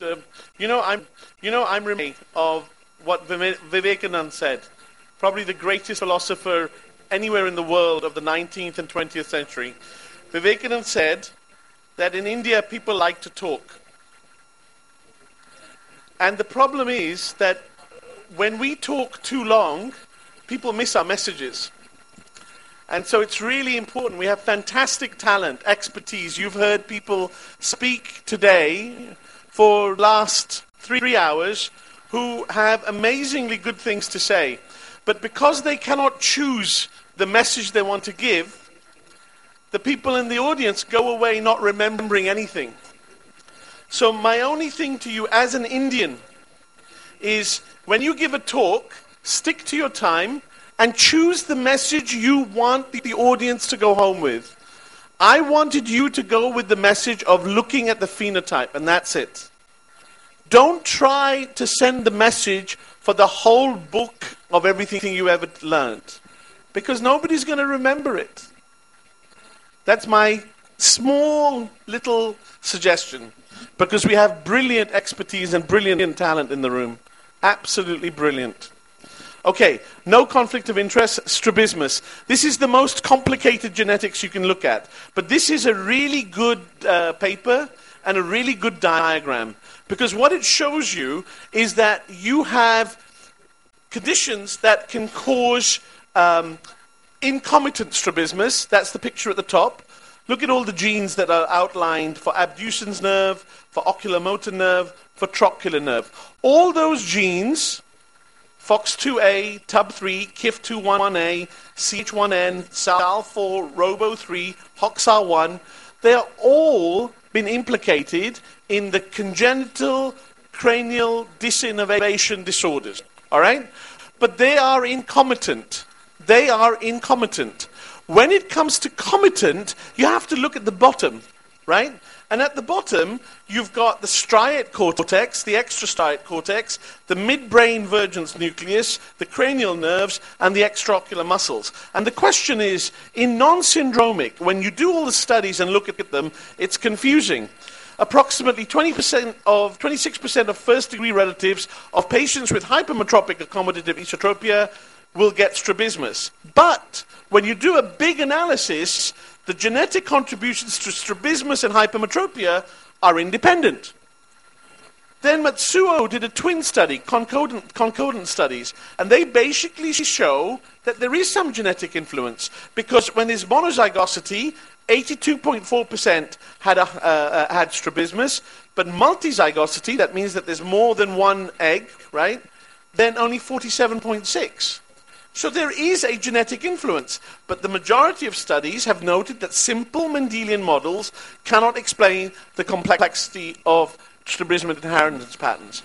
uh, I'm reminded of what Vivekananda said, probably the greatest philosopher anywhere in the world of the 19th and 20th century. Vivekananda said that in India people like to talk. And the problem is that when we talk too long, people miss our messages. And so it's really important. We have fantastic talent, expertise. You've heard people speak today for the last 3 hours who have amazingly good things to say. But because they cannot choose the message they want to give, the people in the audience go away not remembering anything. So my only thing to you as an Indian is when you give a talk, stick to your time and choose the message you want the audience to go home with. I wanted you to go with the message of looking at the phenotype, and that's it. Don't try to send the message for the whole book of everything you ever learned, because nobody's going to remember it. That's my small little suggestion, because we have brilliant expertise and brilliant talent in the room. Absolutely brilliant. Okay, no conflict of interest, strabismus. This is the most complicated genetics you can look at. But this is a really good paper and a really good diagram. Because what it shows you is that you have conditions that can cause incomitant strabismus. That's the picture at the top. Look at all the genes that are outlined for abducens nerve, for oculomotor nerve, for trochlear nerve. All those genes, FOX2A, TUB3, KIF21A, CH1N, SAL4, ROBO3, HOXR1, they're all been implicated in the congenital cranial disinnervation disorders. All right? But they are incomitant. They are incomitant. When it comes to comitant, you have to look at the bottom, right? And at the bottom, you've got the striate cortex, the extrastriate cortex, the midbrain vergence nucleus, the cranial nerves, and the extraocular muscles. And the question is, in non-syndromic, when you do all the studies and look at them, it's confusing. Approximately 26% of first-degree relatives of patients with hypermetropic accommodative esotropia will get strabismus. But when you do a big analysis, the genetic contributions to strabismus and hypermetropia are independent. Then Matsuo did a twin study, concordant studies, and they basically show that there is some genetic influence, because when there's monozygosity, 82.4% had strabismus, but multizygosity, that means that there's more than one egg, right? Then only 47.6%. So there is a genetic influence, but the majority of studies have noted that simple Mendelian models cannot explain the complexity of strabismus inheritance patterns.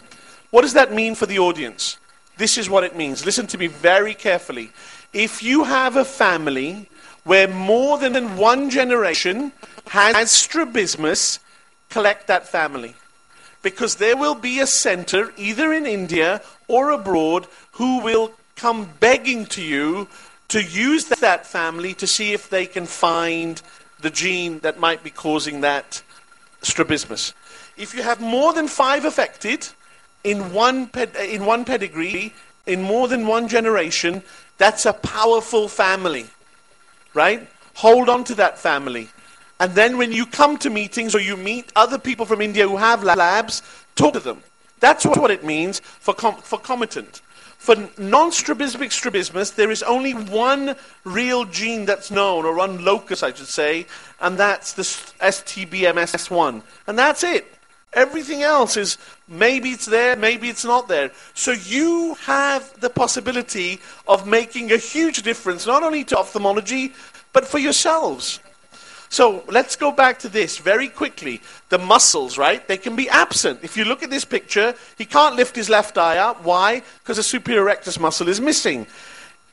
What does that mean for the audience? This is what it means. Listen to me very carefully. If you have a family where more than one generation has strabismus, collect that family. Because there will be a center, either in India or abroad, who will come begging to you to use that family to see if they can find the gene that might be causing that strabismus. If you have more than 5 affected in one pedigree, in more than one generation, that's a powerful family, right? Hold on to that family. And then when you come to meetings or you meet other people from India who have labs, talk to them. That's what it means for comitant. For non-strabismic strabismus, there is only one real gene that's known, or one locus, I should say, and that's the STBMS1. And that's it. Everything else is maybe it's there, maybe it's not there. So you have the possibility of making a huge difference, not only to ophthalmology, but for yourselves. So let's go back to this very quickly. The muscles, right? They can be absent. If you look at this picture, he can't lift his left eye up. Why? Because the superior rectus muscle is missing.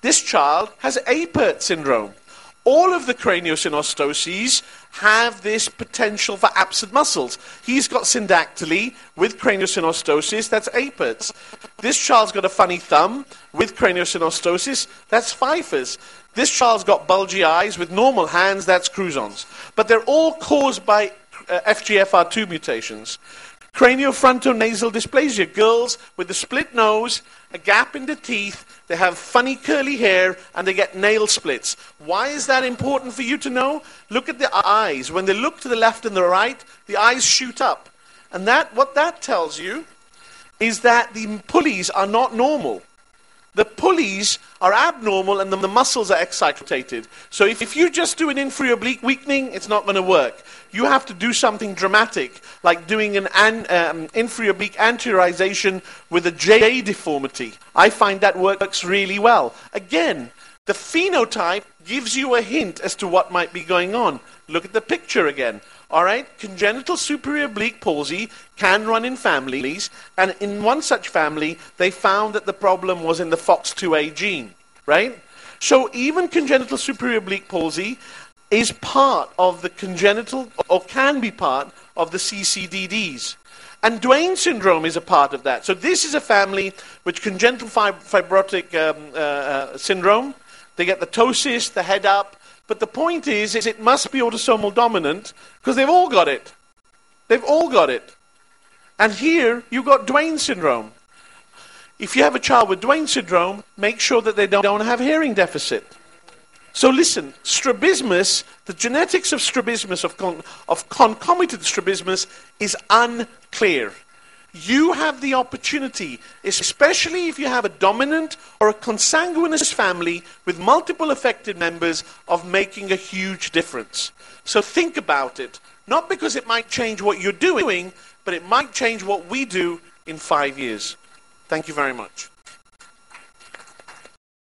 This child has Apert syndrome. All of the craniosynostoses have this potential for absent muscles. He's got syndactyly with craniosynostosis, that's Apert's. This child's got a funny thumb with craniosynostosis, that's Pfeiffer's. This child's got bulgy eyes with normal hands, that's Crouzon's. But they're all caused by FGFR2 mutations. Craniofrontonasal dysplasia, girls with a split nose, a gap in the teeth, they have funny curly hair, and they get nail splits. Why is that important for you to know? Look at the eyes. When they look to the left and the right, the eyes shoot up. And what that tells you is that the pulleys are not normal. The pulleys are abnormal and the muscles are excitated. So if you just do an inferior oblique weakening, it's not going to work. You have to do something dramatic, like doing an inferior oblique anteriorization with a J deformity. I find that works really well. Again, the phenotype gives you a hint as to what might be going on. Look at the picture again. All right, congenital superior oblique palsy can run in families, and in one such family, they found that the problem was in the FOX2A gene, right? So even congenital superior oblique palsy is part of the congenital, or can be part of the CCDDs. And Duane syndrome is a part of that. So this is a family with congenital fibrotic syndrome. They get the ptosis, the head up. But the point is it must be autosomal dominant because they've all got it. They've all got it. And here you've got Duane syndrome. If you have a child with Duane syndrome, make sure that they don't have hearing deficit. So listen, strabismus, the genetics of strabismus, of concomitant strabismus, is unclear. You have the opportunity, especially if you have a dominant or a consanguineous family with multiple affected members, of making a huge difference. So think about it. Not because it might change what you're doing, but it might change what we do in 5 years. Thank you very much.